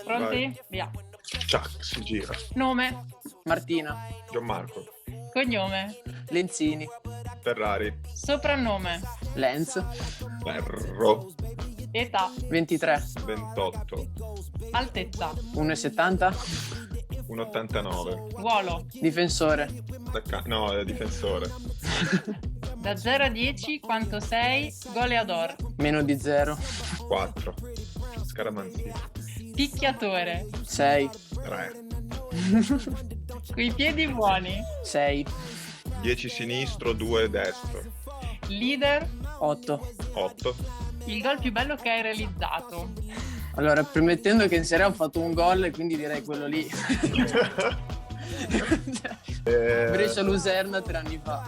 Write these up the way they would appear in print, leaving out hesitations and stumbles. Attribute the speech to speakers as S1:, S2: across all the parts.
S1: Pronti? Via.
S2: Ciak, si gira.
S1: Nome,
S3: Martina,
S2: Gianmarco.
S1: cognome,
S3: Lenzini,
S2: Ferrari.
S1: soprannome,
S3: Lenz,
S2: Ferro.
S1: età,
S3: 23,
S2: 28.
S1: altezza,
S3: 1,70,
S2: 1,89.
S1: ruolo,
S3: difensore,
S2: Difensore.
S1: da 0 a 10 quanto sei, goleador,
S3: meno di 0,
S2: 4. Scaramanzini.
S1: picchiatore,
S3: 6,
S2: 3.
S1: coi piedi buoni,
S3: 6,
S2: 10 sinistro, 2 destro.
S1: leader,
S3: 8.
S2: 8.
S1: il gol più bello che hai realizzato,
S3: Allora, premettendo che in Serie A ho fatto un gol e quindi direi quello lì. Brescia-Luserna 3 anni fa.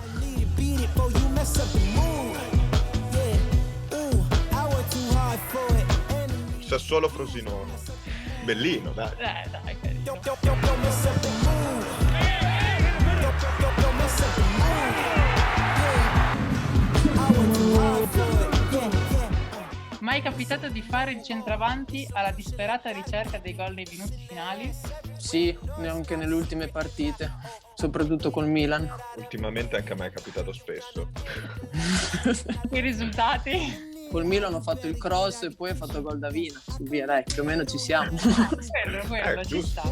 S2: Sassuolo Frosinone. Bellino, dai.
S1: dai, carino. Mai capitato di fare il centravanti alla disperata ricerca dei gol nei minuti finali?
S3: Sì, anche nelle ultime partite, soprattutto col Milan.
S2: Ultimamente anche a me è capitato spesso.
S1: I risultati?
S3: Col Milan ho fatto il cross e poi ho fatto gol da Vina. Su via, dai, più o meno ci siamo.
S1: Quello ci
S2: giusto.
S1: sta.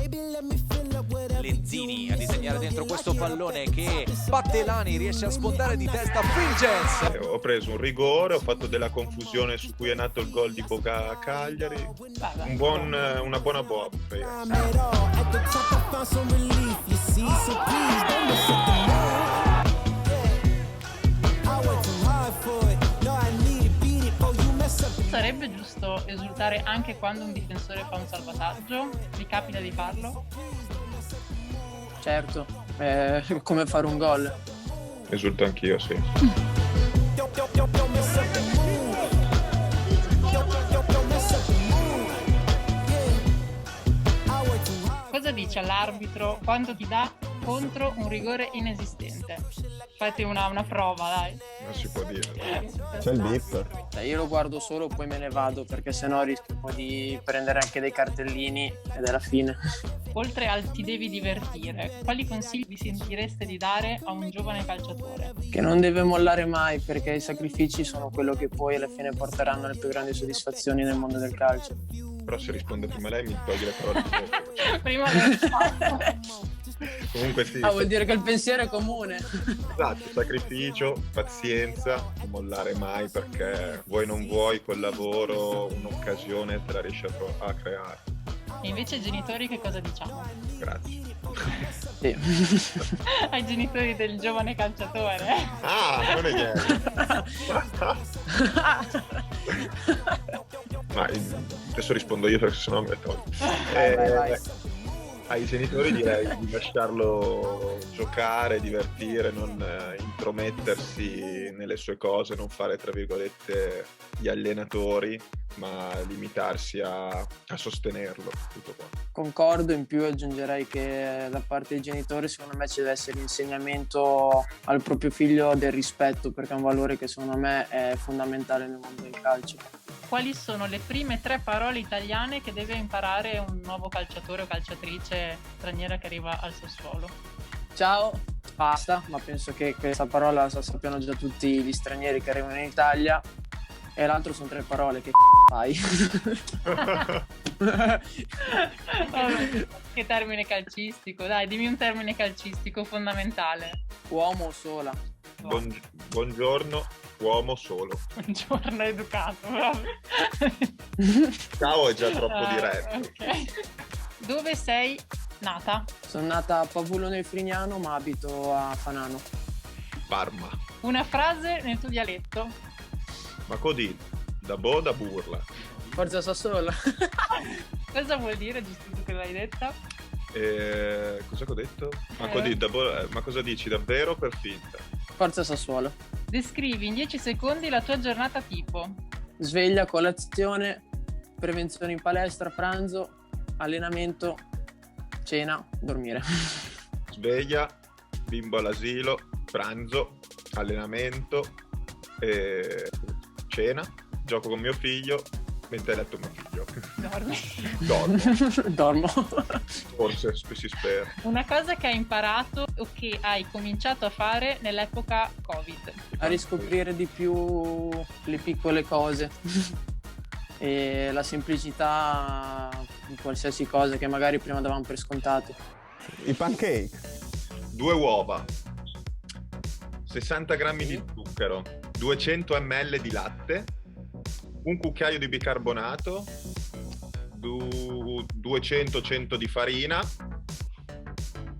S4: Lenzini a disegnare dentro questo pallone che Battelani riesce a sfondare di testa Fulgens.
S2: Ho preso un rigore, ho fatto della confusione su cui è nato il gol di Boga a Cagliari. Una buona boa.
S1: Sarebbe giusto esultare anche quando un difensore fa un salvataggio? Vi capita di farlo?
S3: Certo, è come fare un gol.
S2: Esulto anch'io, sì.
S1: Cosa dice all'arbitro quando ti dà contro un rigore inesistente? Fate una prova, dai.
S2: Non si può dire.
S5: C'è il beep.
S3: Cioè, io lo guardo solo, poi me ne vado, perché sennò rischio poi di prendere anche dei cartellini ed è la fine.
S1: Oltre al ti devi divertire, quali consigli vi sentireste di dare a un giovane calciatore?
S3: Che non deve mollare mai, perché i sacrifici sono quello che poi alla fine porteranno le più grandi soddisfazioni nel mondo del calcio.
S2: Però se risponde prima lei mi toglie le parole di bocca.
S1: Prima del
S2: Comunque sì.
S3: Vuol dire che il pensiero è comune.
S2: Esatto, sacrificio, pazienza, non mollare mai perché vuoi non vuoi quel lavoro, un'occasione te la riesci a creare.
S1: E invece ai genitori che cosa diciamo?
S2: Grazie.
S3: Sì.
S1: Ai genitori del giovane calciatore?
S2: Ah, non è niente. Ma adesso rispondo io perché sennò me le tolgo.
S3: Vai.
S2: Ai genitori direi di lasciarlo giocare, divertire, non intromettersi nelle sue cose, non fare tra virgolette gli allenatori, ma limitarsi a sostenerlo, tutto qua.
S3: Concordo, in più aggiungerei che da parte dei genitori secondo me ci deve essere l'insegnamento al proprio figlio del rispetto, perché è un valore che secondo me è fondamentale nel mondo del calcio.
S1: Quali sono le prime 3 parole italiane che deve imparare un nuovo calciatore o calciatrice straniera che arriva al Sassuolo?
S3: Ciao, basta, ma penso che questa parola la sappiano già tutti gli stranieri che arrivano in Italia. E l'altro sono 3 parole, che fai?
S1: Che termine calcistico, dai, dimmi un termine calcistico fondamentale.
S3: Uomo o sola?
S2: Buongiorno, uomo solo.
S1: Buongiorno, educato, proprio.
S2: Ciao è già troppo diretto.
S1: Ok. Dove sei nata?
S3: Sono nata a Pavulo nel Frignano, ma abito a Fanano.
S2: Parma.
S1: Una frase nel tuo dialetto.
S2: Ma così, da da burla.
S3: Forza Sassuolo.
S1: Cosa vuol dire, giusto tu che l'hai detta?
S2: Cosa ho detto? Ma cosa dici, davvero o per finta?
S3: Forza Sassuolo.
S1: Descrivi in 10 secondi la tua giornata tipo.
S3: Sveglia, colazione, prevenzione in palestra, pranzo, allenamento, cena, dormire.
S2: Sveglia, bimbo all'asilo, pranzo, allenamento, cena, gioco con mio figlio, Mentre hai letto mio figlio.
S1: Dormi.
S2: Dormo,
S3: Dormo.
S2: forse, si spera.
S1: Una cosa che hai imparato o che hai cominciato a fare nell'epoca Covid.
S3: A riscoprire di più le piccole cose e la semplicità di qualsiasi cosa che magari prima davamo per scontate.
S5: I pancake.
S2: 2 uova, 60 grammi di zucchero, 200 ml di latte, un cucchiaio di bicarbonato, 200-100 di farina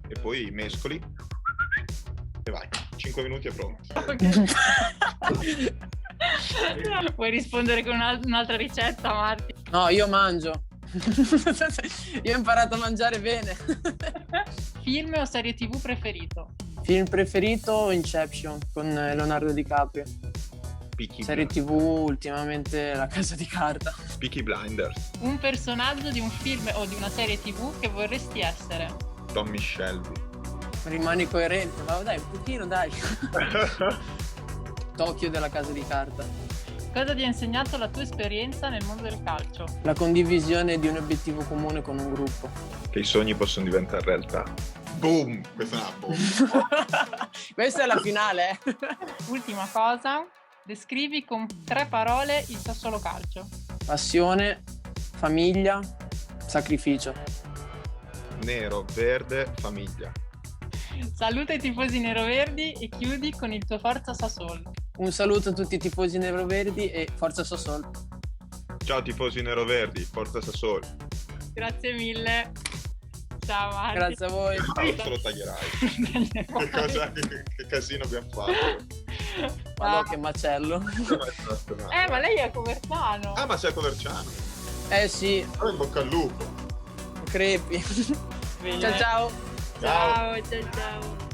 S2: e poi mescoli e vai, 5 minuti è pronto.
S1: Vuoi rispondere con un'altra ricetta, Marti?
S3: No, io mangio. Io ho imparato a mangiare bene.
S1: Film o serie TV preferito?
S3: Film preferito Inception con Leonardo DiCaprio. Serie TV ultimamente La Casa di Carta.
S2: Peaky Blinders,
S1: Un personaggio di un film o di una serie TV che vorresti essere?
S2: Tommy Shelby.
S3: Rimani coerente, ma dai, un pochino dai. Tokyo della Casa di Carta.
S1: Cosa ti ha insegnato la tua esperienza nel mondo del calcio?
S3: La condivisione di un obiettivo comune con un gruppo.
S2: Che i sogni possono diventare realtà. Boom! Questa è una bomba.
S3: Questa è la finale, eh?
S1: Ultima cosa, descrivi con 3 parole il Sassuolo Calcio.
S3: Passione, famiglia, sacrificio.
S2: Nero, verde, famiglia.
S1: Saluta i tifosi neroverdi e chiudi con il tuo Forza Sassuolo.
S3: Un saluto a tutti i tifosi neroverdi e forza Sassuolo.
S2: Ciao tifosi neroverdi, forza Sassuolo.
S1: Grazie mille. Ciao Marti.
S3: Grazie a voi.
S2: Questo lo taglierai. Che casino abbiamo fatto.
S3: Ma che macello.
S1: Ma lei è coverciano.
S2: Ah, ma sei Coverciano.
S3: Sì,
S2: Allora in bocca al lupo.
S3: crepi.
S1: Bene.
S3: Ciao ciao.
S1: Ciao, ciao, ciao.